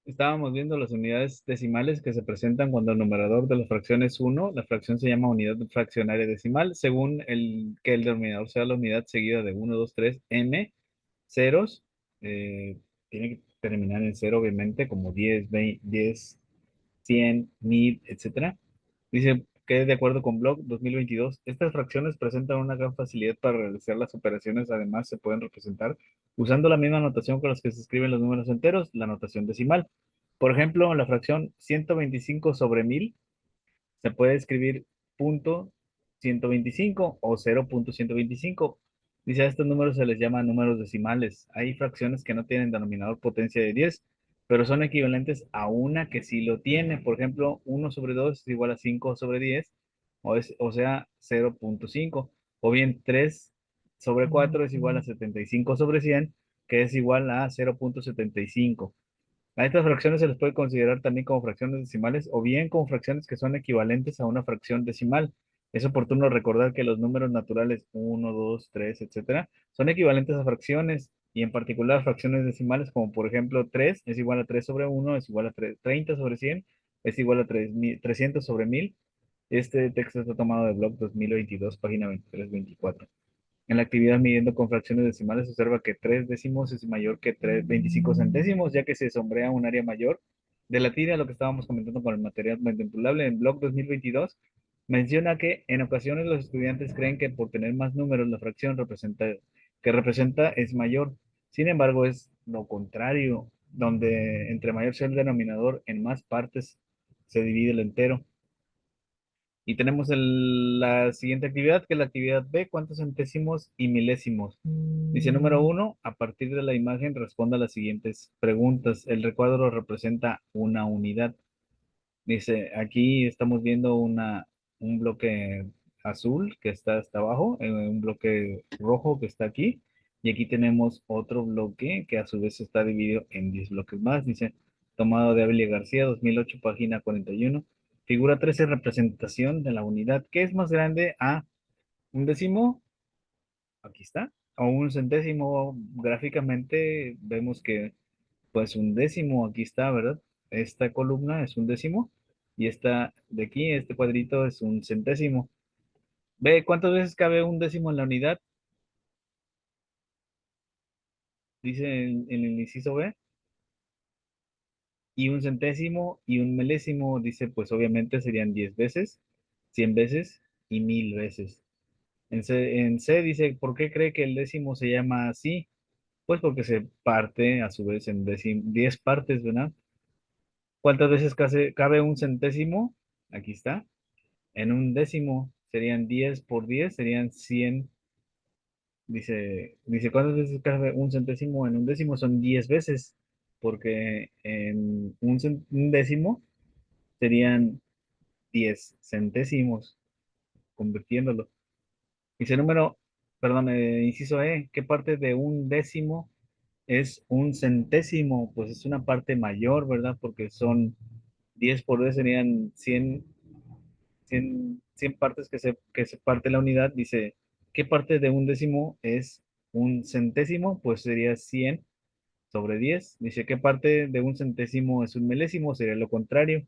Estábamos viendo las unidades decimales que se presentan cuando el numerador de la fracción es 1. La fracción se llama unidad fraccionaria decimal, según que el denominador sea la unidad seguida de 1, 2, 3, m ceros. Tiene que terminar en cero, obviamente, como 10, 20, 10, 100, 1000, etcétera. Dice que de acuerdo con Bloch 2022, estas fracciones presentan una gran facilidad para realizar las operaciones. Además, se pueden representar usando la misma notación con las que se escriben los números enteros, la notación decimal. Por ejemplo, la fracción 125 sobre 1000 se puede escribir punto 125 o 0.125. Dice, a estos números se les llama números decimales. Hay fracciones que no tienen denominador potencia de 10, pero son equivalentes a una que sí lo tiene. Por ejemplo, 1 sobre 2 es igual a 5 sobre 10, o sea, 0.5. O bien 3 sobre 4 es igual a 75 sobre 100, que es igual a 0.75. A estas fracciones se les puede considerar también como fracciones decimales o bien como fracciones que son equivalentes a una fracción decimal. Es oportuno recordar que los números naturales 1, 2, 3, etcétera, son equivalentes a fracciones y en particular fracciones decimales como por ejemplo 3 es igual a 3 sobre 1, es igual a 30 sobre 100, es igual a 300 sobre 1000. Este texto está tomado de Blog 2022, página 23-24. En la actividad midiendo con fracciones decimales se observa que 3 décimos es mayor que 25 centésimos, ya que se sombrea un área mayor. De la tira, lo que estábamos comentando con el material manipulable en Blog 2022, menciona que en ocasiones los estudiantes creen que por tener más números la fracción que representa es mayor. Sin embargo, es lo contrario, donde entre mayor sea el denominador, en más partes se divide el entero. Y tenemos la siguiente actividad, que es la actividad B, cuántos centésimos y milésimos. Dice número uno, a partir de la imagen responda a las siguientes preguntas. El recuadro representa una unidad. Dice, aquí estamos viendo un bloque azul que está hasta abajo, un bloque rojo que está aquí, y aquí tenemos otro bloque que a su vez está dividido en 10 bloques más. Dice, tomado de Ávila García, 2008, página 41. Figura 13, representación de la unidad. ¿Qué es más grande a un décimo? Aquí está. O un centésimo. Gráficamente vemos que pues un décimo aquí está, ¿verdad? Esta columna es un décimo y esta de aquí, este cuadrito es un centésimo. Ve cuántas veces cabe un décimo en la unidad, dice en el inciso B, y un centésimo y un milésimo, dice pues obviamente serían 10 veces, 100 veces y 1000 veces. En C dice, ¿por qué cree que el décimo se llama así? Pues porque se parte a su vez en 10 partes, ¿verdad? ¿Cuántas veces cabe un centésimo? Aquí está. En un décimo serían 10 por 10 serían 100. Dice, ¿cuántas veces cabe un centésimo en un décimo? Son 10 veces, porque en un décimo serían 10 centésimos, convirtiéndolo. Dice perdón, inciso E, ¿qué parte de un décimo es un centésimo? Pues es una parte mayor, ¿verdad? Porque son 10 por 10 serían 100 partes que se parte la unidad. Dice, ¿qué parte de un décimo es un centésimo? Pues sería 100 sobre 10. Dice, ¿qué parte de un centésimo es un milésimo? Sería lo contrario,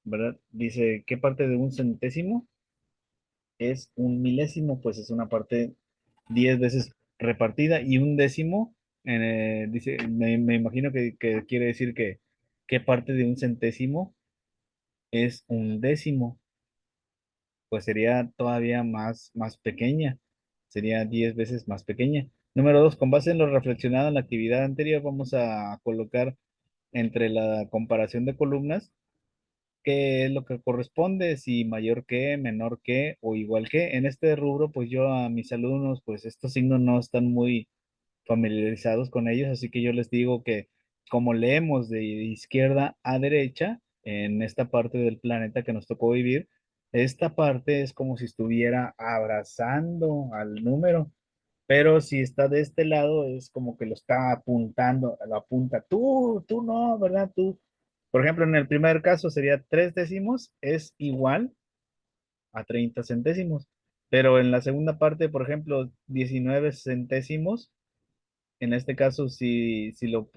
¿verdad? Dice, ¿qué parte de un centésimo es un milésimo? Pues es una parte 10 veces repartida y un décimo, dice, me imagino que quiere decir que ¿qué parte de un centésimo es un décimo? Pues sería todavía más pequeña, sería 10 veces más pequeña. Número 2, con base en lo reflexionado en la actividad anterior, vamos a colocar entre la comparación de columnas qué es lo que corresponde, si mayor que, menor que o igual que. En este rubro, pues yo a mis alumnos, pues estos signos no están muy familiarizados con ellos, así que yo les digo que como leemos de izquierda a derecha en esta parte del planeta que nos tocó vivir, esta parte es como si estuviera abrazando al número, pero si está de este lado es como que lo está apuntando, lo apunta, tú no, ¿verdad? Tú. Por ejemplo, en el primer caso sería 3 décimos es igual a 30 centésimos, pero en la segunda parte, por ejemplo, 19 centésimos En este caso, si lo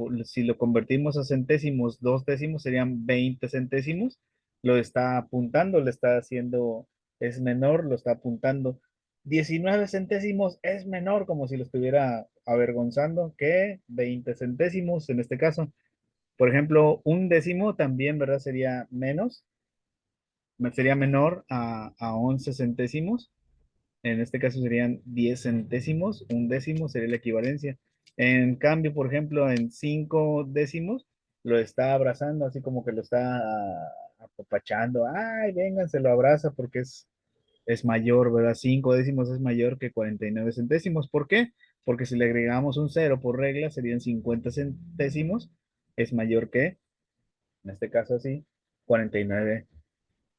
convertimos a centésimos, dos décimos serían 20 centésimos. Lo está apuntando, le está haciendo, es menor, lo está apuntando. 19 centésimos es menor, como si lo estuviera avergonzando, que 20 centésimos en este caso. Por ejemplo, un décimo también, ¿verdad? Sería menor a 11 centésimos. En este caso serían 10 centésimos, un décimo sería la equivalencia. En cambio, por ejemplo, en 5 décimos, lo está abrazando, así como que lo está apapachando. Ay, vengan, se lo abraza porque es mayor, ¿verdad? 5 décimos es mayor que 49 centésimos. ¿Por qué? Porque si le agregamos un cero por regla, serían 50 centésimos, es mayor que, en este caso así, 49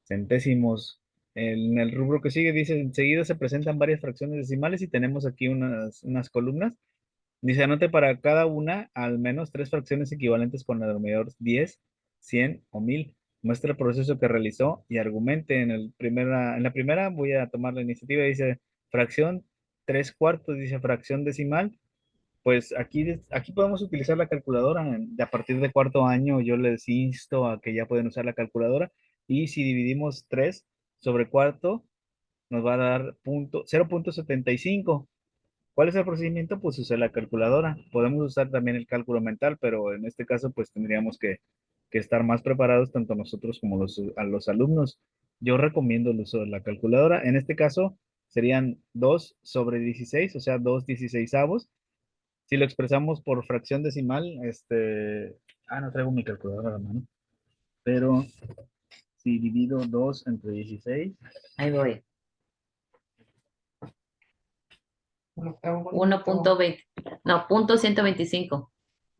centésimos. En el rubro que sigue dice, enseguida se presentan varias fracciones decimales y tenemos aquí unas columnas. Dice, anote para cada una al menos tres fracciones equivalentes con el denominador 10, 100 o 1000. Muestra el proceso que realizó y argumente. En la primera voy a tomar la iniciativa. Dice, fracción 3 cuartos, dice fracción decimal. Pues aquí podemos utilizar la calculadora. A partir de cuarto año yo les insto a que ya pueden usar la calculadora. Y si dividimos 3 sobre cuarto, nos va a dar 0,75. ¿Cuál es el procedimiento? Pues usar la calculadora. Podemos usar también el cálculo mental, pero en este caso pues tendríamos que estar más preparados tanto nosotros como a los alumnos. Yo recomiendo el uso de la calculadora. En este caso serían 2 sobre 16, o sea, 2 dieciseisavos. Si lo expresamos por fracción decimal, no traigo mi calculadora a la mano, pero si divido 2 entre 16 Ahí voy. 1.20. No, punto 125.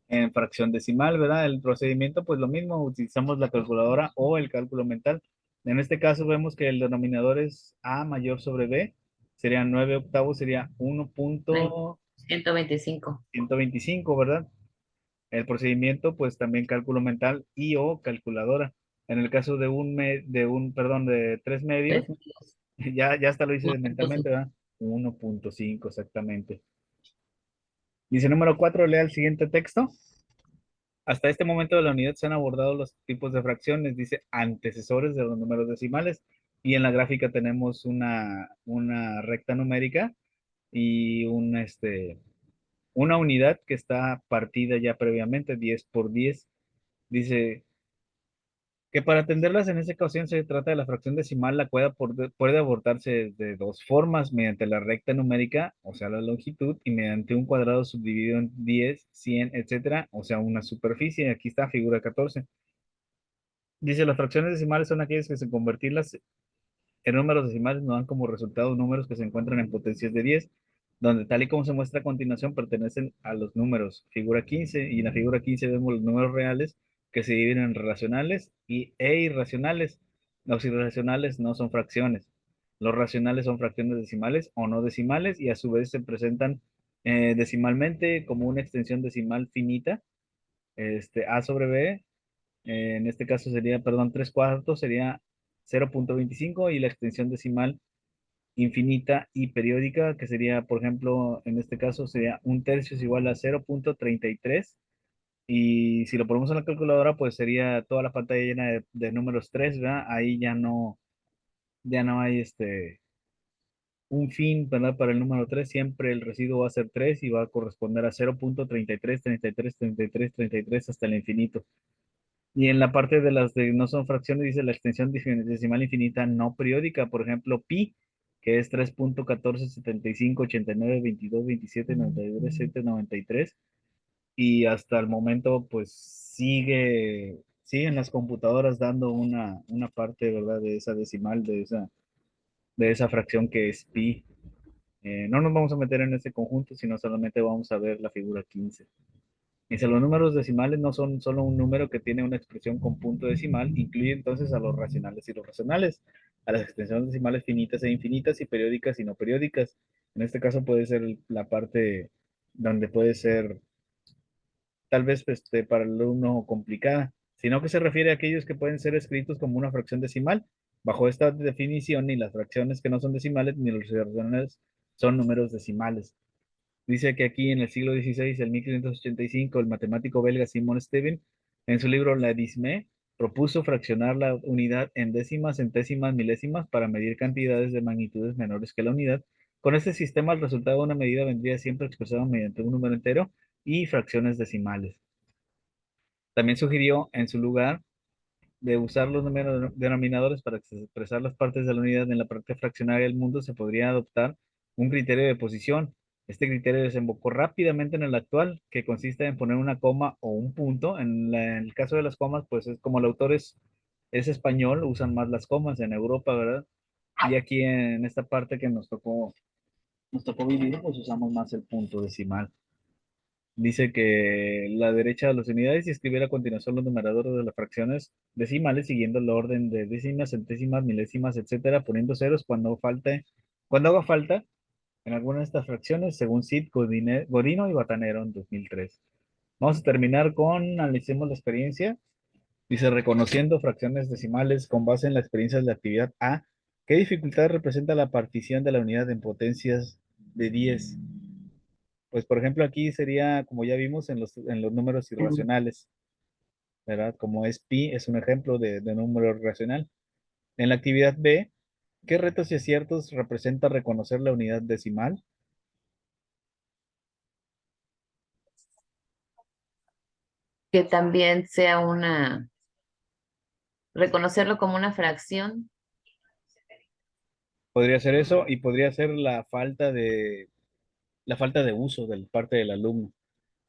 en fracción decimal, ¿verdad? El procedimiento, pues lo mismo, utilizamos la calculadora o el cálculo mental. En este caso vemos que el denominador es A mayor sobre B, serían 9 octavos, sería No, 1,125, 125. ¿verdad? El procedimiento, pues también cálculo mental y o calculadora. En el caso perdón, de tres medios, 3 medios. ya hasta lo hice mentalmente, 1.5. ¿verdad? 1,5 exactamente. Dice número 4, lea el siguiente texto. Hasta este momento de la unidad se han abordado los tipos de fracciones, dice antecesores de los números decimales, y en la gráfica tenemos una recta numérica y una unidad que está partida ya previamente, 10 por 10. Dice que para atenderlas en esta ocasión se trata de la fracción decimal, la cual puede abordarse de dos formas, mediante la recta numérica, o sea, la longitud, y mediante un cuadrado subdividido en 10, 100, etcétera, o sea, una superficie. Aquí está, figura 14. Dice, las fracciones decimales son aquellas que sin convertirlas en números decimales nos dan como resultado números que se encuentran en potencias de 10, donde tal y como se muestra a continuación pertenecen a los números figura 15, y en la figura 15 vemos los números reales que se dividen en racionales e irracionales. Los irracionales no son fracciones. Los racionales son fracciones decimales o no decimales y a su vez se presentan decimalmente como una extensión decimal finita, a sobre b. En este caso sería, perdón, 3 cuartos sería 0,25 y la extensión decimal infinita y periódica, que sería, por ejemplo, en este caso sería un tercio es igual a 0,33 y si lo ponemos en la calculadora, pues sería toda la pantalla llena de números 3, ¿verdad? Ahí ya no hay un fin, ¿verdad? Para el número 3 siempre el residuo va a ser 3 y va a corresponder a 0,33, 33, 33, 33 hasta el infinito. Y en la parte de las de no son fracciones, dice la extensión decimal infinita no periódica, por ejemplo, pi, que es 3,14, 75, 89, 22, 27, 93, 7, 93, y hasta el momento, pues siguen las computadoras dando una parte, ¿verdad?, de esa decimal, de esa fracción que es pi. No nos vamos a meter en ese conjunto, sino solamente vamos a ver la figura 15. Dice, los números decimales no son solo un número que tiene una expresión con punto decimal, incluye entonces a los racionales y los racionales, a las extensiones decimales finitas e infinitas y periódicas y no periódicas. En este caso puede ser la parte donde puede ser tal vez para el alumno complicada, sino que se refiere a aquellos que pueden ser escritos como una fracción decimal. Bajo esta definición, ni las fracciones que no son decimales ni los racionales son números decimales. Dice que aquí en el siglo XVI, en 1585, el matemático belga Simon Stevin, en su libro La Disme, propuso fraccionar la unidad en décimas, centésimas, milésimas para medir cantidades de magnitudes menores que la unidad. Con este sistema, el resultado de una medida vendría siempre expresado mediante un número entero y fracciones decimales. También sugirió, en su lugar, de usar los números denominadores para expresar las partes de la unidad en la parte fraccionaria del mundo, se podría adoptar un criterio de posición. Este criterio desembocó rápidamente en el actual, que consiste en poner una coma o un punto. En el caso de las comas, pues es como el autor es español, usan más las comas en Europa, ¿verdad? Y aquí en esta parte que nos tocó vivir, pues usamos más el punto decimal. Dice que la derecha de las unidades y escribir a continuación los numeradores de las fracciones decimales siguiendo el orden de décimas, centésimas, milésimas, etcétera, poniendo ceros cuando haga falta en alguna de estas fracciones, según Sid Godino y Batanero en 2003. Vamos a terminar con analicemos la experiencia. Dice, reconociendo fracciones decimales con base en la experiencia de la actividad A, ¿qué dificultad representa la partición de la unidad en potencias de 10? Pues, por ejemplo, aquí sería, como ya vimos, en los números irracionales, ¿verdad? Como es pi, es un ejemplo de número irracional. En la actividad B, ¿qué retos y aciertos representa reconocer la unidad decimal? Que también sea reconocerlo como una fracción. Podría ser eso y podría ser la falta de uso de parte del alumno.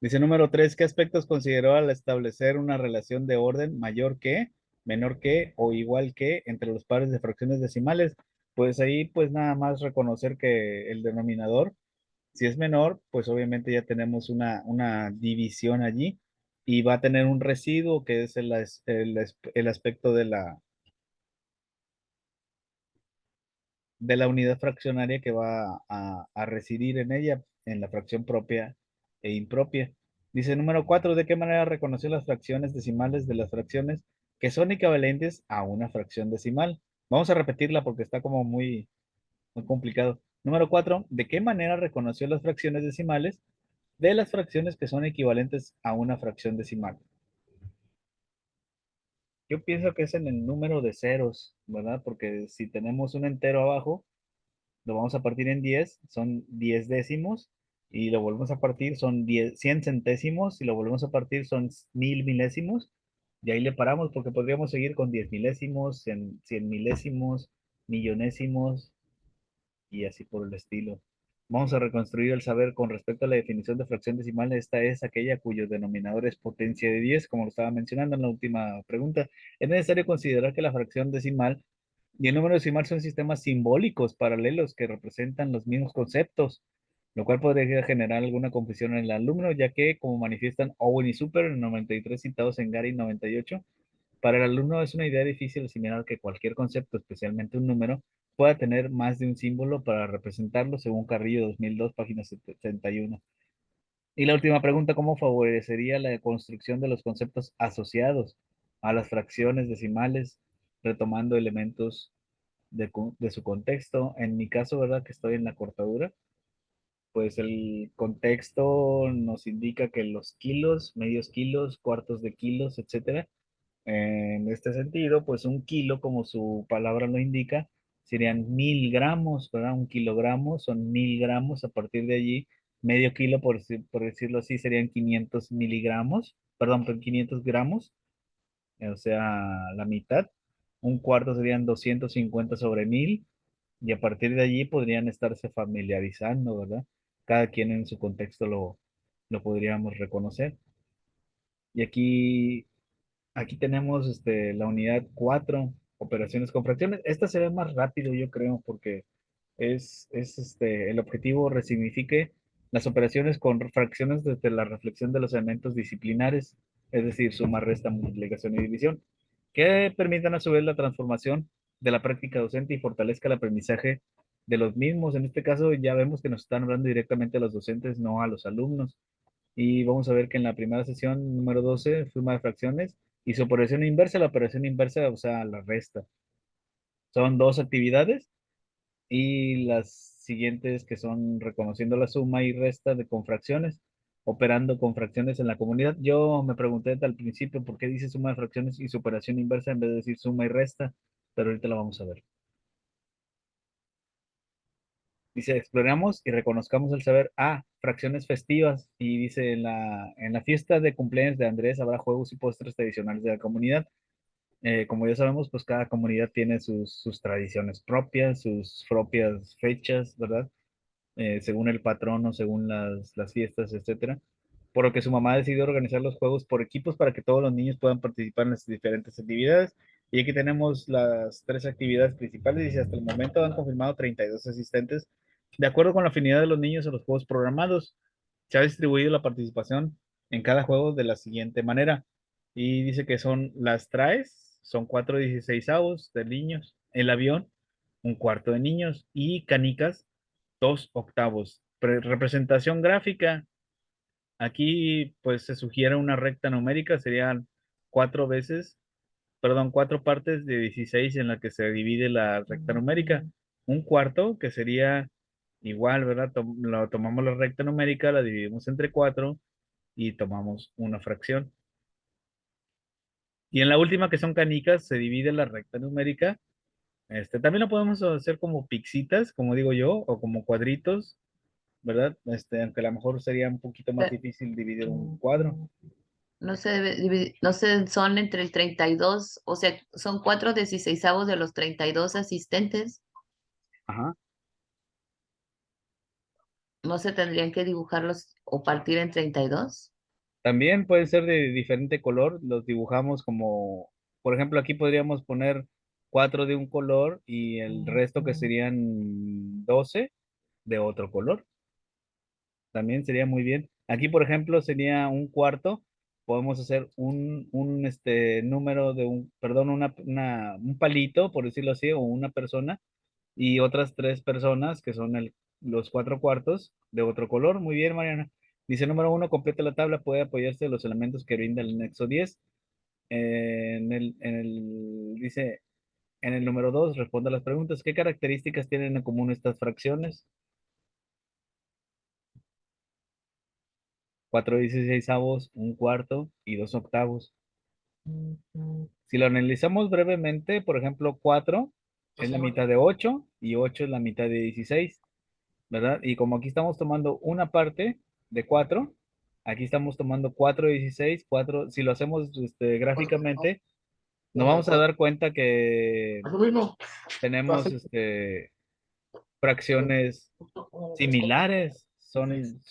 Dice número 3, ¿qué aspectos consideró al establecer una relación de orden mayor que, menor que o igual que entre los pares de fracciones decimales? Pues ahí pues nada más reconocer que el denominador, si es menor, pues obviamente ya tenemos una división allí y va a tener un residuo que es el aspecto de la unidad fraccionaria que va a residir en ella, en la fracción propia e impropia. Dice número 4, ¿de qué manera reconocer las fracciones decimales de las fracciones que son equivalentes a una fracción decimal? Vamos a repetirla porque está como muy, muy complicado. Número 4, ¿de qué manera reconoció las fracciones decimales de las fracciones que son equivalentes a una fracción decimal? Yo pienso que es en el número de ceros, ¿verdad? Porque si tenemos un entero abajo, lo vamos a partir en 10, son 10 décimos, y lo volvemos a partir, son 10, 100 centésimos, y lo volvemos a partir, son 1000 milésimos, y ahí le paramos porque podríamos seguir con 10 milésimos, 100 milésimos, millonésimos, y así por el estilo. Vamos a reconstruir el saber con respecto a la definición de fracción decimal. Esta es aquella cuyo denominador es potencia de 10, como lo estaba mencionando en la última pregunta. Es necesario considerar que la fracción decimal y el número decimal son sistemas simbólicos paralelos que representan los mismos conceptos, lo cual podría generar alguna confusión en el alumno, ya que, como manifiestan Owen y Super en 93 citados en Gary 98, para el alumno es una idea difícil asimilar que cualquier concepto, especialmente un número, pueda tener más de un símbolo para representarlo, según Carrillo 2002, página 71. Y la última pregunta, ¿cómo favorecería la construcción de los conceptos asociados a las fracciones decimales, retomando elementos de su contexto? En mi caso, ¿verdad? Que estoy en la cortadura, pues el contexto nos indica que los kilos, medios kilos, cuartos de kilos, etcétera. En este sentido, pues un kilo, como su palabra lo indica, serían 1000 gramos, ¿verdad? Un kilogramo son 1000 gramos. A partir de allí, medio kilo, por decirlo así, serían 500 miligramos, perdón, 500 gramos, o sea, la mitad. Un cuarto serían 250 sobre 1000, y a partir de allí podrían estarse familiarizando, ¿verdad? Cada quien en su contexto lo podríamos reconocer. Y aquí tenemos la unidad 4, operaciones con fracciones. Esta se ve más rápido, yo creo, porque el objetivo resignifique las operaciones con fracciones desde la reflexión de los elementos disciplinares, es decir, suma, resta, multiplicación y división, que permitan a su vez la transformación de la práctica docente y fortalezca el aprendizaje de los mismos. En este caso ya vemos que nos están hablando directamente a los docentes, no a los alumnos. Y vamos a ver que en la primera sesión, número 12, suma de fracciones, y su operación inversa, la operación inversa, o sea, la resta. Son dos actividades y las siguientes que son reconociendo la suma y resta de con fracciones, operando con fracciones en la comunidad. Yo me pregunté al principio por qué dice suma de fracciones y su operación inversa en vez de decir suma y resta, pero ahorita la vamos a ver. Dice, exploramos y reconozcamos el saber. Fracciones festivas. Y dice, en la fiesta de cumpleaños de Andrés habrá juegos y postres tradicionales de la comunidad. Como ya sabemos, pues cada comunidad tiene sus tradiciones propias, sus propias fechas, ¿verdad? Según el patrono, según las fiestas, etcétera. Por lo que su mamá decidió organizar los juegos por equipos para que todos los niños puedan participar en las diferentes actividades. Y aquí tenemos las tres actividades principales. Dice, hasta el momento han confirmado 32 asistentes. De acuerdo con la afinidad de los niños en los juegos programados, se ha distribuido la participación en cada juego de la siguiente manera. Y dice que son las traes, son 4/16 de niños. El avión, un cuarto de niños. Y canicas, 2/8. Representación gráfica. Aquí pues se sugiere una recta numérica, serían cuatro partes de 16 en la que se divide la recta numérica. Un cuarto, que sería igual, ¿verdad? Tomamos la recta numérica, la dividimos entre cuatro y tomamos una fracción. Y en la última, que son canicas, se divide la recta numérica. También lo podemos hacer como pixitas, como digo yo, o como cuadritos, ¿verdad? Aunque a lo mejor sería un poquito más Pe- difícil dividir un cuadro. No se debe no sé, son entre el 32, o sea, son 4/16 de los 32 asistentes. Ajá. No se tendrían que dibujarlos o partir en 32. También pueden ser de diferente color, los dibujamos como, por ejemplo, aquí podríamos poner cuatro de un color y el resto que serían 12 de otro color. También sería muy bien. Aquí, por ejemplo, sería un cuarto. Podemos hacer un número de perdón, un palito, por decirlo así, o una persona y otras tres personas que son los cuatro cuartos de otro color. Muy bien, Mariana. Dice número uno, completa la tabla, puede apoyarse de los elementos que brinda el nexo 10. Dice, en el número dos, responda a las preguntas. ¿Qué características tienen en común estas fracciones? 4/16, un cuarto y 2/8. Si lo analizamos brevemente, por ejemplo, 4 es la mitad de 8 y 8 es la mitad de 16. ¿Verdad? Y como aquí estamos tomando una parte de 4, aquí estamos tomando 4/16, 4, si lo hacemos gráficamente, nos vamos a dar cuenta que tenemos fracciones similares, son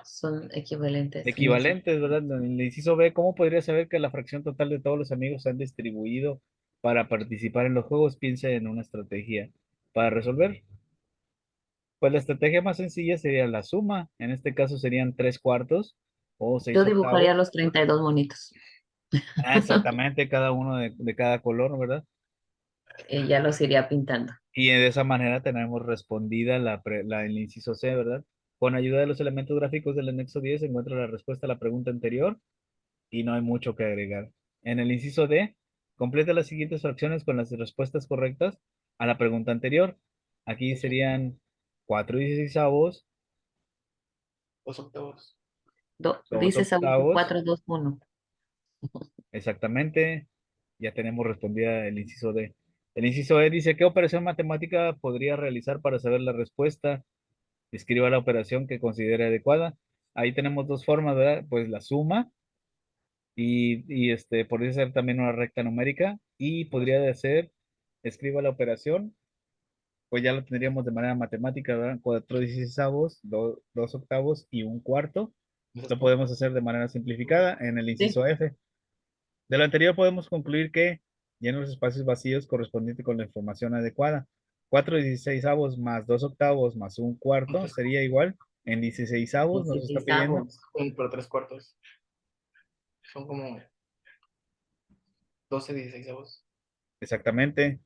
Son equivalentes. equivalentes, ¿verdad? En el inciso B, ¿cómo podría saber que la fracción total de todos los amigos se han distribuido para participar en los juegos? Piense en una estrategia para resolver. Pues la estrategia más sencilla sería la suma. En este caso serían 3/4 o seis Yo dibujaría octavos. los 32 monitos Exactamente, cada uno de cada color, ¿verdad? y ya los iría pintando. Y de esa manera tenemos respondida el inciso C, ¿verdad? Con ayuda de los elementos gráficos del anexo 10 se encuentra la respuesta a la pregunta anterior y no hay mucho que agregar. En el inciso D, completa las siguientes fracciones con las respuestas correctas a la pregunta anterior. Aquí serían 4/16, dos Dice Saúl octavos 4-2-1. Exactamente, ya tenemos respondida el inciso D. El inciso E dice, ¿qué operación matemática podría realizar para saber la respuesta? Escriba la operación que considere adecuada. Ahí tenemos dos formas, ¿verdad? Pues la suma y podría ser también una recta numérica y podría ser, escriba la operación, pues ya lo tendríamos de manera matemática, ¿verdad? 4/16, 2/8 y un cuarto. Lo podemos hacer de manera simplificada en el Sí, inciso F. De lo anterior podemos concluir que llena los espacios vacíos correspondientes con la información adecuada. 4/16 más 2/8 más un cuarto sería igual. En 16 nos está 16. pidiendo. Como por 3/4. Son como 12/16. Exactamente.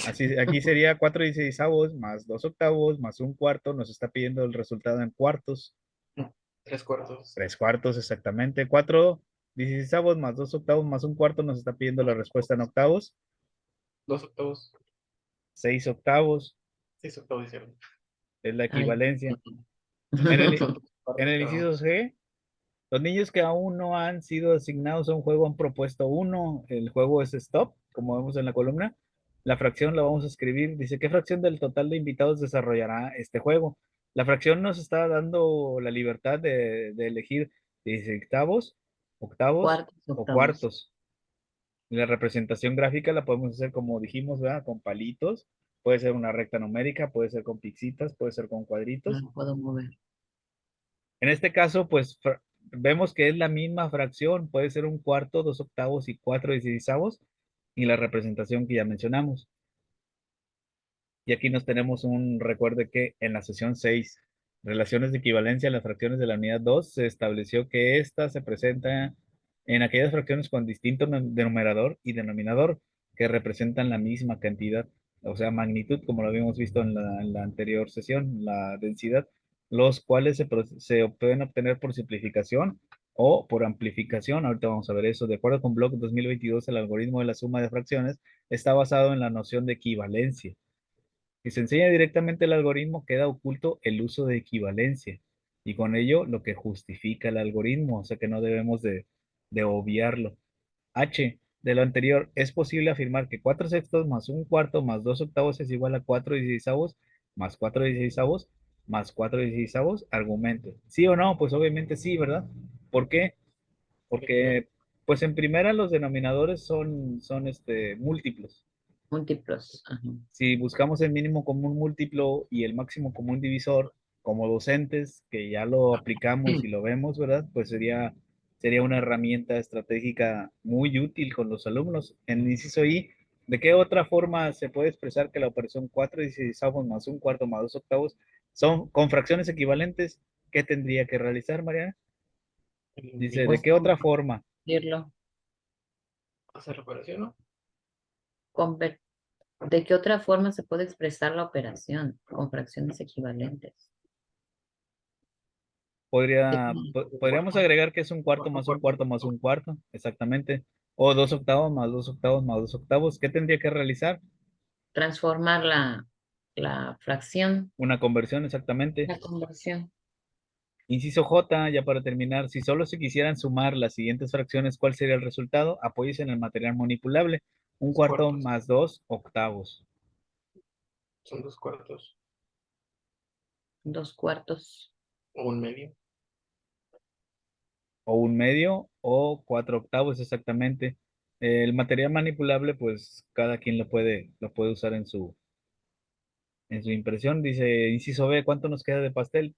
Así, aquí sería 4/16 más 2/8 más un cuarto. Nos está pidiendo el resultado en cuartos. No, 3/4. 3/4 exactamente. 4/16 más 2/8 más un cuarto. Nos está pidiendo la respuesta en octavos. 2/8. 6/8. 6/8 hicieron. es la Ay, equivalencia. sí. En el, en el inciso Cuartos. C, los niños que aún no han sido asignados a un juego han propuesto uno. El juego es stop, como vemos en la columna. La fracción la vamos a escribir. Dice, ¿qué fracción del total de invitados desarrollará este juego? La fracción nos está dando la libertad de elegir, dice, octavos Cuartos, o octavos. cuartos. La representación gráfica la podemos hacer como dijimos, ¿verdad? Con palitos. Puede ser una recta numérica, puede ser con pixitas, puede ser con No cuadritos. lo puedo mover. En este caso, pues vemos que es la misma fracción, puede ser un cuarto, dos octavos y cuatro dieciseisavos, y la representación que ya mencionamos. Y aquí nos tenemos un recuerde que en la sesión 6, relaciones de equivalencia a las fracciones de la unidad 2, se estableció que ésta se presenta en aquellas fracciones con distinto denominador y denominador que representan la misma cantidad, o sea, magnitud, como lo habíamos visto en la anterior sesión, la densidad, los cuales se pueden obtener por simplificación o por amplificación. Ahorita vamos a ver eso. De acuerdo con Bloch 2022, el algoritmo de la suma de fracciones está basado en la noción de equivalencia. Si se enseña directamente el algoritmo, queda oculto el uso de equivalencia y con ello lo que justifica el algoritmo, o sea que no debemos de obviarlo. H, de lo anterior, es posible afirmar que 4 sextos más un cuarto más 2 octavos es igual a 4 dieciseisavos más 4 dieciseisavos más 4 dieciseisavos. Argumente. ¿Sí o no? Pues obviamente sí, ¿verdad? ¿Por qué? Porque Porque, pues en primera los denominadores son múltiplos. Múltiplos. Ajá. Si buscamos el mínimo común múltiplo y el máximo común divisor como docentes, que ya lo aplicamos y lo vemos, ¿verdad? Pues sería una herramienta estratégica muy útil con los alumnos. En el inciso I, ¿de qué otra forma se puede expresar que la operación 4 dieciseisavos más un cuarto más 2 octavos son con fracciones equivalentes? ¿Qué tendría que realizar, Mariana? Dice, ¿de Pues qué otra forma? convertirlo. hacer operación, ¿no? Conver- ¿De qué otra forma se puede expresar la operación con fracciones equivalentes? ¿De Podríamos Cuarto, agregar que es un cuarto cuarto, más un cuarto, cuarto más cuarto. un cuarto, exactamente. O dos octavos más dos octavos más dos octavos. ¿Qué tendría que realizar? transformar la fracción, Una conversión, exactamente. la conversión? Inciso J, ya para terminar, si solo se quisieran sumar las siguientes fracciones, ¿cuál sería el resultado? Apóyese en el material manipulable. Un Dos cuarto cuartos. más dos octavos. Son dos cuartos. Dos cuartos. O un medio. O un medio o cuatro octavos, exactamente. El material manipulable, pues cada quien lo puede usar en su impresión. Dice, inciso B, ¿cuánto nos queda de pastel?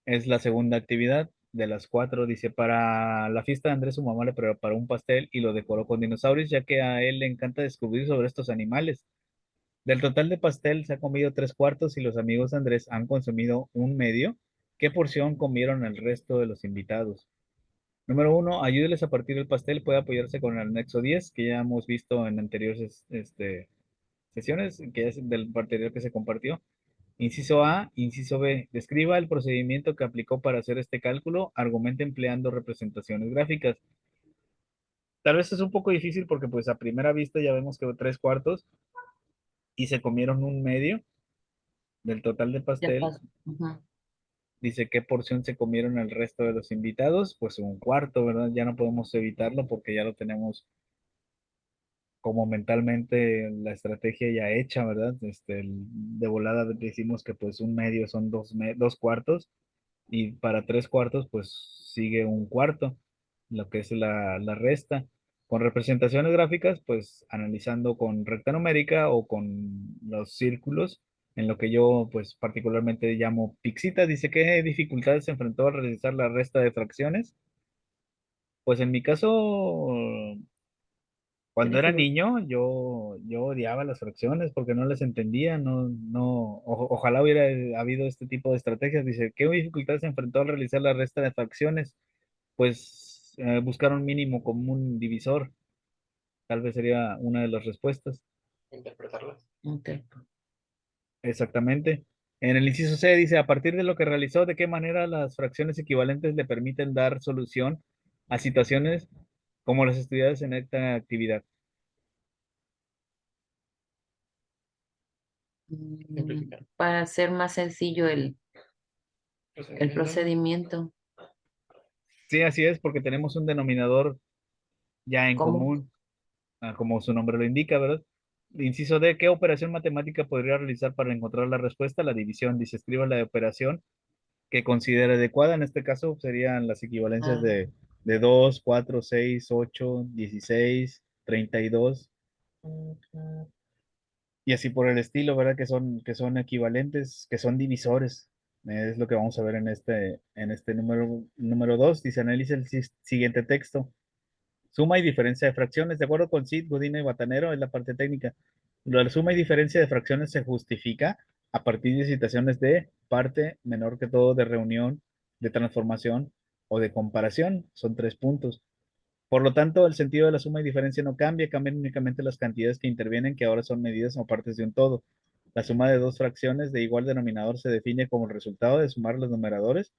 Es la segunda actividad de las cuatro. Dice, para la fiesta de Andrés, su mamá le preparó un pastel y lo decoró con dinosaurios, ya que a él le encanta descubrir sobre estos animales. Del total de pastel se ha comido tres cuartos y los amigos de Andrés han consumido un medio. ¿Qué porción comieron el resto de los invitados? Número uno, ayúdeles a partir el pastel. Puede apoyarse con el anexo 10 que ya hemos visto en anteriores sesiones, que es del material que se compartió. Inciso A, inciso B. Describa el procedimiento que aplicó para hacer este cálculo. Argumente empleando representaciones gráficas. Tal vez es un poco difícil porque pues a primera vista ya vemos que tres cuartos y se comieron un medio del total de Ya pastel. pasó. Ujú. Dice qué porción se comieron el resto de los invitados. Pues un cuarto, ¿verdad? Ya no podemos evitarlo porque ya lo tenemos como mentalmente la estrategia ya hecha, ¿verdad? De volada decimos que pues un medio son dos cuartos y para tres cuartos pues sigue un cuarto, lo que es la resta. Con representaciones gráficas, pues analizando con recta numérica o con los círculos, en lo que yo pues particularmente llamo pixita, dice qué dificultades se enfrentó al realizar la resta de fracciones. Pues en mi caso, ¿Qué cuando era dificultad? niño, yo odiaba las fracciones porque no las entendía, ojalá hubiera habido este tipo de estrategias. Dice, ¿qué dificultades se enfrentó al realizar la resta de fracciones? Pues buscar un mínimo común divisor, tal vez sería una de las respuestas. Interpretarlas. Ok. Exactamente. En el inciso C dice, a partir de lo que realizó, ¿de qué manera las fracciones equivalentes le permiten dar solución a situaciones como las estudiadas en esta actividad? Simplificar. Para hacer más sencillo el Procedimiento. procedimiento. Sí, así es, porque tenemos un denominador ya en ¿Cómo? común, como su nombre lo indica, ¿verdad? Inciso D, ¿qué operación matemática podría realizar para encontrar la respuesta? La división. Dice, escriba la operación que considere adecuada. En este caso serían las equivalencias Ah, de 2, 4, 6, 8, 16, 32 y así por el estilo, ¿verdad? Que son equivalentes, que son divisores. Es lo que vamos a ver en este número 2. Dice, analiza el siguiente texto. Suma y diferencia de fracciones. De acuerdo con Sid, Godino y Batanero, es la parte técnica. La suma y diferencia de fracciones se justifica a partir de situaciones de parte menor que todo, de reunión, de transformación o de comparación. Son 3 puntos. Por lo tanto, el sentido de la suma y diferencia no cambia, cambian únicamente las cantidades que intervienen, que ahora son medidas o partes de un todo. La suma de dos fracciones de igual denominador se define como el resultado de sumar los numeradores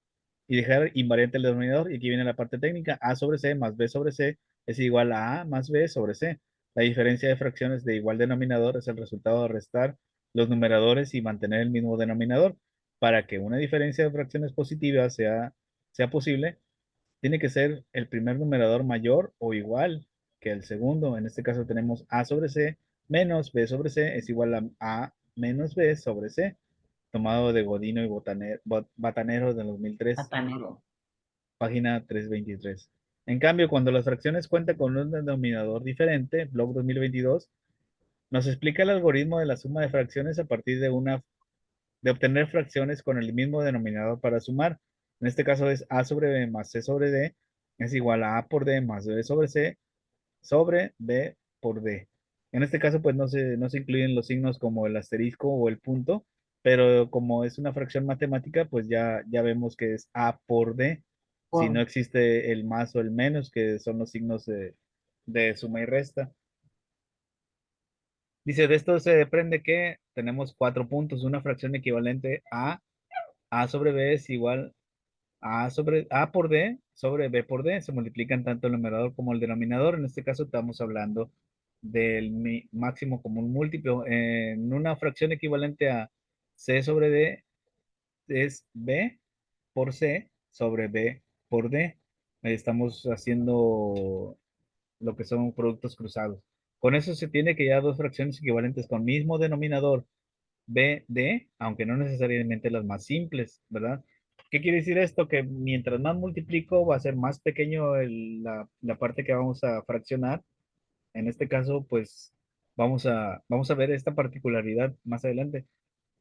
y dejar invariante el denominador. Y aquí viene la parte técnica. A sobre C más B sobre C es igual a más B sobre C. La diferencia de fracciones de igual denominador es el resultado de restar los numeradores y mantener el mismo denominador. Para que una diferencia de fracciones positiva sea posible, tiene que ser el primer numerador mayor o igual que el segundo. En este caso tenemos A sobre C menos B sobre C es igual a menos B sobre C, tomado de Godino y Batanero del 2003, Satanero. página 323. En cambio, cuando las fracciones cuentan con un denominador diferente, blog 2022, nos explica el algoritmo de la suma de fracciones a partir de obtener fracciones con el mismo denominador para sumar. En este caso es A sobre B más C sobre D es igual a A por D más B sobre C sobre B por D. En este caso, pues no se incluyen los signos como el asterisco o el punto, pero como es una fracción matemática, pues ya vemos que es A por D. Si no Por, existe el más o el menos, que son los signos de suma y resta. Dice, de esto se desprende que tenemos 4 puntos. Una fracción equivalente a A sobre B es igual A por D sobre B por D. Se multiplican tanto el numerador como el denominador. En este caso estamos hablando del máximo común múltiplo. En una fracción equivalente a C sobre D es B por C sobre B por D. Estamos haciendo lo que son productos cruzados. Con eso se tiene que ya dos fracciones equivalentes con mismo denominador B, D, aunque no necesariamente las más simples, ¿verdad? ¿Qué quiere decir esto? Que mientras más multiplico, va a ser más pequeño la parte que vamos a fraccionar. En este caso, pues vamos a ver esta particularidad más adelante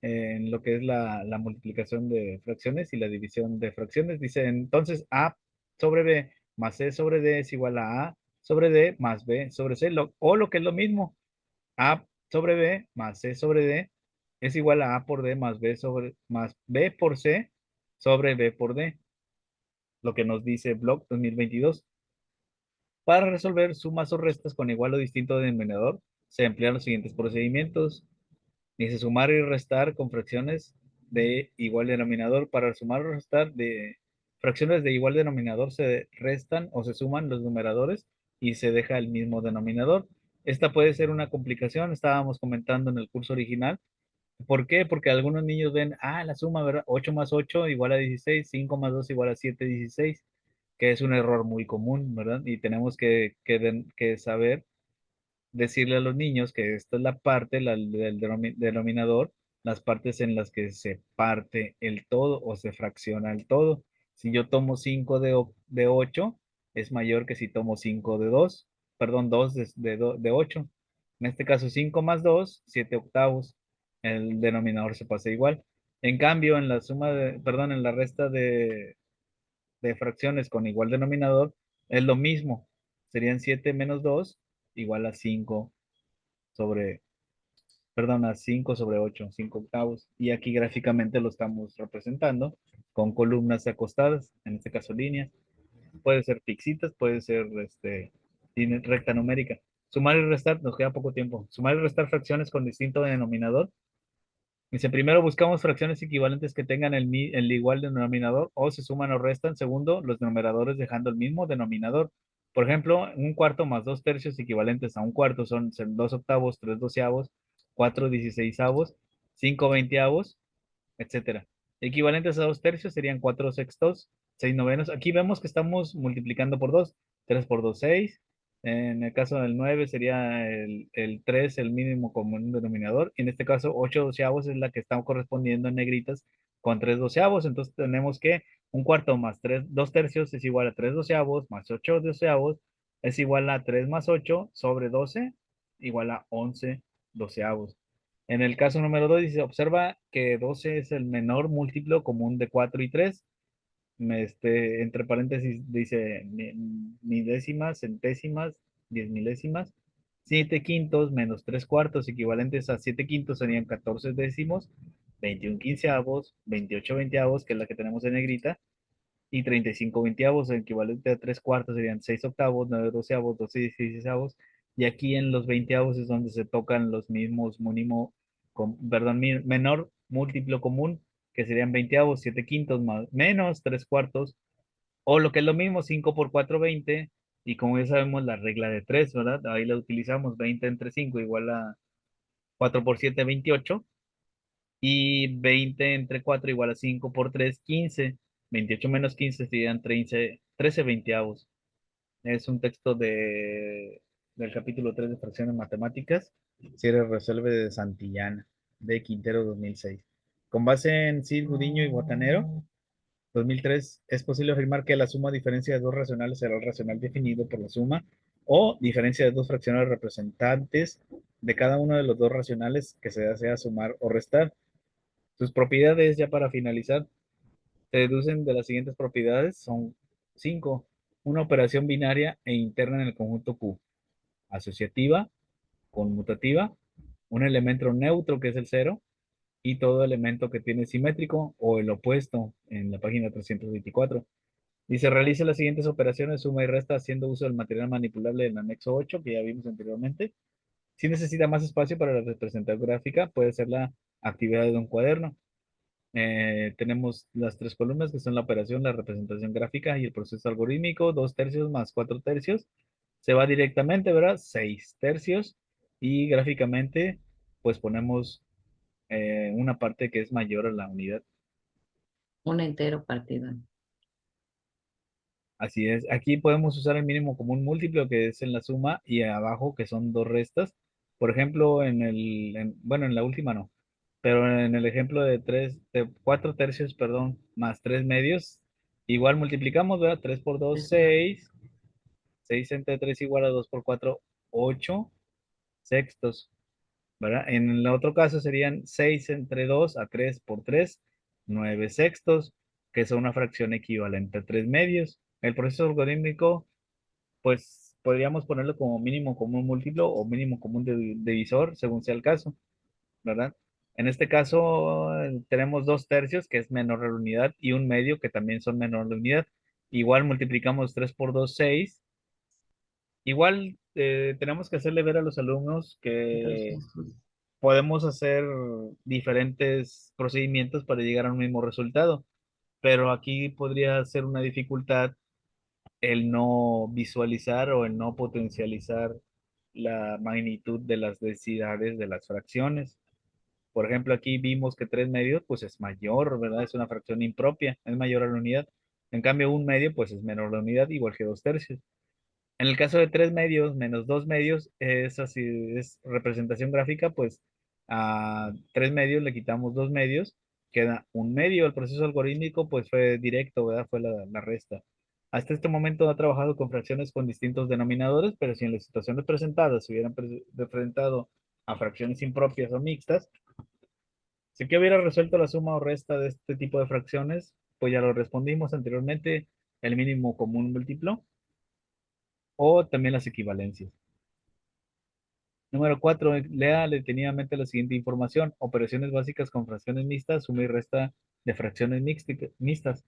en lo que es la multiplicación de fracciones y la división de fracciones. Dice entonces A sobre B más C sobre D es igual a sobre D más B sobre C, o lo que es lo mismo, A sobre B más C sobre D es igual a A por D más B por C sobre B por D, lo que nos dice Block 2022. Para resolver sumas o restas con igual o distinto denominador, se emplean los siguientes procedimientos. Dice sumar y restar con fracciones de igual denominador. Para sumar o restar de fracciones de igual denominador se restan o se suman los numeradores y se deja el mismo denominador. Esta puede ser una complicación, estábamos comentando en el curso original. ¿Por qué? Porque algunos niños ven, la suma, ¿verdad? 8 más 8 igual a 16, 5 más 2 igual a 7, 16, que es un error muy común, ¿verdad? Y tenemos que saber decirle a los niños que esta es la parte del denominador, las partes en las que se parte el todo o se fracciona el todo. Si yo tomo 5 de 8, es mayor que si tomo 5 de 2, perdón, 2 de 8. En este caso, 5 más 2, 7 octavos. El denominador se pasa igual. En cambio, en la resta de fracciones con igual denominador, es lo mismo. Serían 7 menos 2 igual a 5 sobre, perdón, a 5 sobre 8, 5 octavos. Y aquí gráficamente lo estamos representando con columnas acostadas, en este caso líneas. Puede ser pixitas, puede ser recta numérica. Sumar y restar, nos queda poco tiempo. Sumar y restar fracciones con distinto denominador. Dice, primero buscamos fracciones equivalentes que tengan el igual denominador o se suman o restan. Segundo, los numeradores dejando el mismo denominador. Por ejemplo, un cuarto más 2 tercios equivalentes a un cuarto son 2 octavos, 3 doceavos, 4 dieciseisavos 5 veinteavos, etcétera. Equivalentes a 2 tercios serían 4 sextos, 6 novenos. Aquí vemos que estamos multiplicando por 2. 3 por 2, 6. En el caso del 9 sería el 3, el mínimo común denominador. En este caso, 8 doceavos es la que está correspondiendo en negritas con 3 doceavos. Entonces tenemos que un cuarto más 3, 2 tercios es igual a 3 doceavos más 8 doceavos es igual a 3 más 8 sobre 12 igual a 11 doceavos. En el caso número 2 dice, observa que 12 es el menor múltiplo común de 4 y 3. Entre paréntesis dice décimas, centésimas, 10 milésimas. 7 quintos menos 3 cuartos equivalentes a 7 quintos serían 14 décimos, 21 quinceavos, 28 veinteavos, que es la que tenemos en negrita, y 35 veinteavos, el equivalente a 3 cuartos serían 6 octavos, 9 doceavos, 12 dieciseisavos, y aquí en los veinteavos es donde se tocan los mismos perdón, menor múltiplo común, que serían veinteavos, 7 quintos más, menos 3 cuartos, o lo que es lo mismo, 5 por 4 20, y como ya sabemos la regla de 3, ¿verdad? Ahí la utilizamos, 20 entre 5 igual a 4 por 7 28, y 20 entre 4 igual a 5 por 3 15. 28 menos 15 serían 13 veinteavos. Es un texto del capítulo 3 de fracciones matemáticas. Cierre resuelve de Santillana, de Quintero 2006. Con base en Cid, Gudiño y Botanero, 2003, es posible afirmar que la suma o diferencia de dos racionales será el racional definido por la suma o diferencia de dos fraccionales representantes de cada uno de los dos racionales que se desea sumar o restar. Sus propiedades, ya para finalizar, se deducen de las siguientes propiedades. Son cinco. Una operación binaria e interna en el conjunto Q. Asociativa, conmutativa, un elemento neutro que es el cero y todo elemento que tiene simétrico o el opuesto en la página 324. Y se realiza las siguientes operaciones, suma y resta, haciendo uso del material manipulable del anexo 8 que ya vimos anteriormente. Si necesita más espacio para la representación gráfica, puede ser la actividad de un cuaderno. Tenemos las tres columnas que son la operación, la representación gráfica y el proceso algorítmico, 2 tercios más 4 tercios. Se va directamente, ¿verdad? 6 tercios. Y gráficamente, pues ponemos una parte que es mayor a la unidad. Un entero partido. Así es. Aquí podemos usar el mínimo común múltiplo que es en la suma y abajo que son dos restas. Por ejemplo, bueno, en la última no, pero en el ejemplo de 4 tercios, perdón, más 3 medios, igual multiplicamos, ¿verdad? 3 por 2 6. 6 entre 3 igual a 2 por 4 8 sextos, ¿verdad? En el otro caso serían 6 entre 2 a 3 por 3 9 sextos, que es una fracción equivalente a 3 medios. El proceso algorítmico, pues podríamos ponerlo como mínimo común múltiplo o mínimo común divisor, según sea el caso, ¿verdad? En este caso tenemos 2 tercios, que es menor a la unidad, y un medio, que también son menor a la unidad. Igual multiplicamos 3 por 2 6. Igual tenemos que hacerle ver a los alumnos que podemos hacer diferentes procedimientos para llegar a un mismo resultado, pero aquí podría ser una dificultad el no visualizar o el no potencializar la magnitud de las densidades de las fracciones. Por ejemplo, aquí vimos que 3 medios pues es mayor, ¿verdad? Es una fracción impropia, es mayor a la unidad. En cambio, un medio pues es menor a la unidad, igual que 2 tercios. En el caso de 3 medios menos 2 medios, es así, es representación gráfica, pues a 3 medios le quitamos 2 medios, queda un medio. El proceso algorítmico pues fue directo, ¿verdad? Fue la resta. Hasta este momento ha trabajado con fracciones con distintos denominadores, pero si en las situaciones presentadas se hubieran presentado a fracciones impropias o mixtas, si que hubiera resuelto la suma o resta de este tipo de fracciones, pues ya lo respondimos anteriormente, el mínimo común múltiplo o también las equivalencias. Número 4. Lea detenidamente la siguiente información. Operaciones básicas con fracciones mixtas, suma y resta de fracciones mixtas.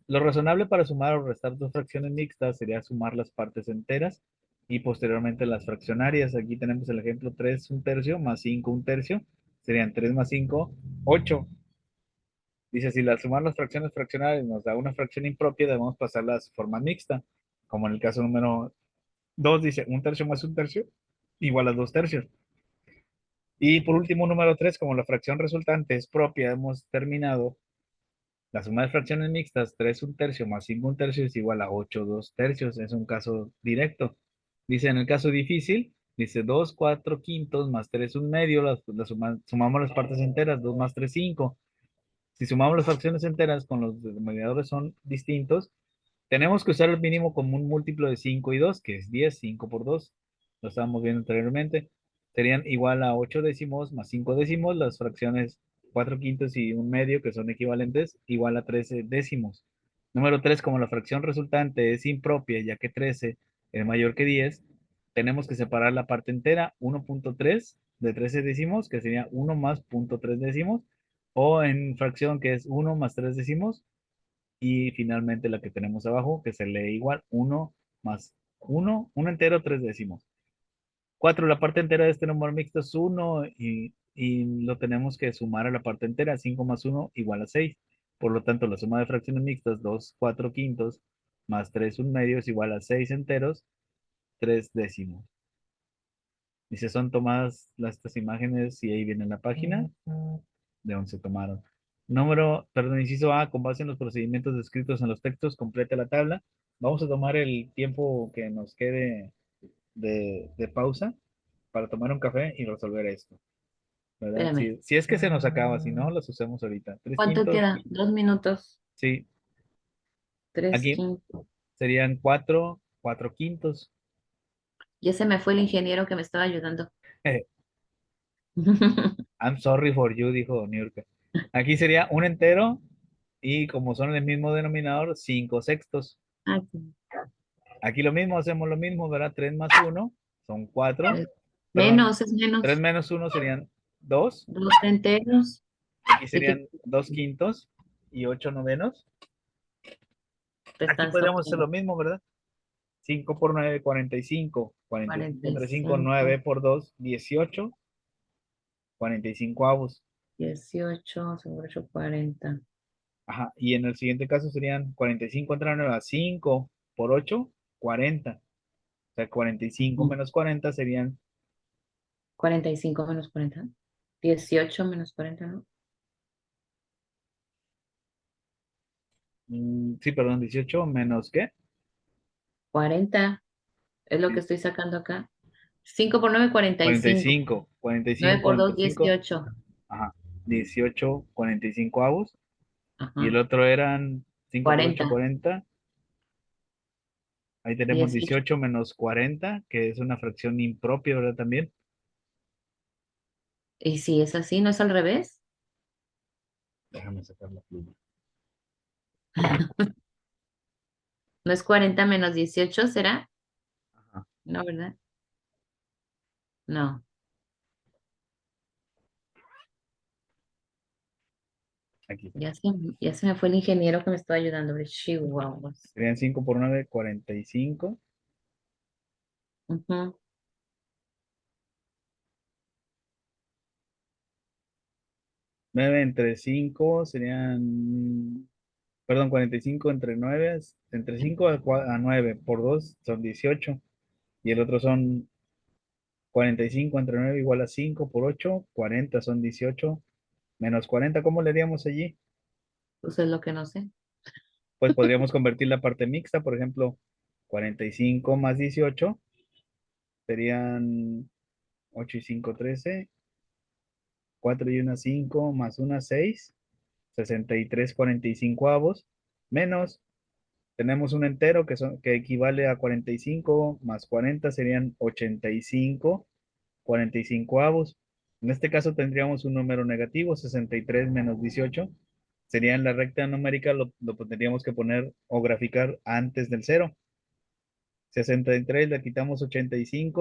Lo razonable para sumar o restar dos fracciones mixtas sería sumar las partes enteras y posteriormente las fraccionarias. Aquí tenemos el ejemplo 3 un tercio más 5 un tercio. Serían 3 más 5 8. Dice, si la sumar las fracciones fraccionarias nos da una fracción impropia, debemos pasarla a su forma mixta. Como en el caso número 2 dice, un tercio más un tercio igual a 2 tercios. Y por último, número 3, como la fracción resultante es propia, hemos terminado. La suma de fracciones mixtas, 3 un tercio más 5 un tercio es igual a 8 dos tercios. Es un caso directo. Dice, en el caso difícil, dice 2 4 quintos más 3 un medio. Sumamos las partes enteras, 2 más 3 5. Si sumamos las fracciones enteras con los denominadores son distintos, tenemos que usar el mínimo como un múltiplo de 5 y 2, que es 10. 5 por 2, lo estábamos viendo anteriormente. Serían igual a 8 décimos más 5 décimos, las fracciones 4 quintos y un medio, que son equivalentes, igual a 13 décimos. Número 3, como la fracción resultante es impropia, ya que 13 es mayor que 10, tenemos que separar la parte entera, 1.3 de 13 décimos, que sería 1 más 0.3 décimos, o en fracción que es 1 más 3 décimos, y finalmente la que tenemos abajo, que se lee igual, 1 más 1, 1 entero, 3 décimos. 4, la parte entera de este número mixto es 1 y lo tenemos que sumar a la parte entera. 5 más 1 igual a 6. Por lo tanto, la suma de fracciones mixtas, 2 4 quintos más 3 un medio es igual a 6 enteros, 3 décimos. Dice, son tomadas estas imágenes y ahí viene la página de donde se tomaron. Inciso A, con base en los procedimientos descritos en los textos, complete la tabla. Vamos a tomar el tiempo que nos quede de pausa para tomar un café y resolver esto, ¿verdad? Espérame. Si es que se nos acaba, si no, los usamos ahorita. Tres ¿Cuánto quintos, queda? 2 minutos. sí. Tres Aquí quintos. serían cuatro quintos. Ya se me fue el ingeniero que me estaba ayudando. I'm sorry for you, dijo Niurka. Aquí sería un entero y como son el mismo denominador, 5 sextos. Ah, sí. Aquí lo mismo, hacemos lo mismo, ¿verdad? 3 más uno son 4. Perdón, Menos es 3 menos. menos uno serían 2. 2 enteros. Aquí ¿Y qué serían 2 quintos y 8 novenos. te Aquí están podríamos hacer soplando? lo mismo, ¿verdad? 5 por 9, 45. 45 cuarenta y entre 5, 9 cinco por 2, 18. 45 avos. 18 sobre 8, 40. Ajá. Y en el siguiente caso serían 45 entre 9 a 5 por 8, 40. O sea, 45 menos 40 serían, 45 menos 40. 18 menos 40, ¿no? sí, perdón, 18 menos ¿qué? 40 es lo que Sí, estoy sacando acá. 5 por 9, 45. 45. 9 45 por 2, entre 5. 18. Ajá. 18, 45 avos. Y el Ajá. otro eran 5 por 8, 40. 40. Ahí tenemos 18. 18 menos 40, que es una fracción impropia, ¿verdad? También. Y si es así, ¿no es al revés? Déjame sacar la pluma. ¿No es 40 menos 18, será? Ajá. No, ¿verdad? No. Aquí. Ya se me fue el ingeniero que me estaba ayudando. Hombre. Chihuahuas. Serían 5 por 9, 45. Ujú. 9 entre 5 serían, perdón, 45 entre 9, entre 5 a 9 por 2 son 18. Y el otro son 45 entre 9 igual a 5 por 8, 40 son 18. Menos 40, ¿cómo le haríamos allí? Pues es lo que no sé. Pues podríamos convertir la parte mixta, por ejemplo, 45 más 18 serían 8 y 5, 13, 4 y 1, 5, más 1, 6, 63, 45 avos, menos, tenemos un entero que equivale a 45, más 40 serían 85, 45 avos. En este caso tendríamos un número negativo, 63 menos 18. Sería en la recta numérica, lo tendríamos que poner o graficar antes del cero. 63 le quitamos 85.